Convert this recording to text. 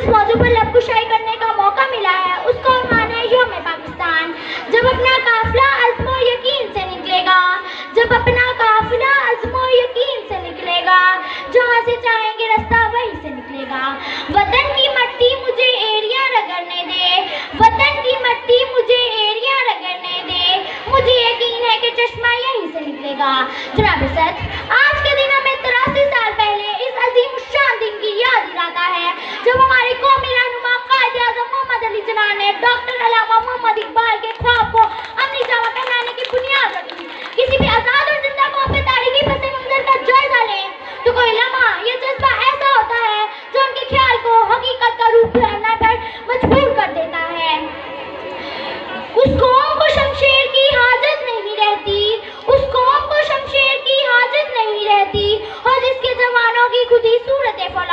जिस मौजू पर लबकुशाई करने का मौका मिला है उसका उन्वान है यौम पाकिस्तान। जब अपना काफिला अज़्म और यकीन से निकलेगा, जब अपना काफिला अज़्म और यकीन से निकलेगा, जहाँ से चाहेंगे रास्ता वहीं से निकलेगा। वतन की मट्टी मुझे एरिया रगड़ने दे, वतन की मट्टी मुझे एरिया रगड़ने दे, मुझे यकीन है कि चश्मा यहीं से निकलेगा। जनाब सच, आज के दिन हमें 83 साल पहले इस अजीम शान दिन की याद दिलाता है जब हमारे कौमी रहनुमा कायद आज़म मोहम्मद अली जिन्ना ने डॉक्टर अल्लामा मोहम्मद इकबाल के ख्वाब को अमली जामा पहनाने की बुनियाद रखी। किसी भी आज़ाद और जिंदा कौम पे तारीखी पस मंजर का जायजा लें तो कोई लम्हा ये जज्बा ऐसा होता है जो उनके ख्याल को हकीकत का रूप धारण कर मजबूर कर देता है। उस कौम को शमशेर की हाजत नहीं रहती, उस कौम को शमशेर की हाजत नहीं रहती, और जिसके जवानों की खुद ही सूरत फला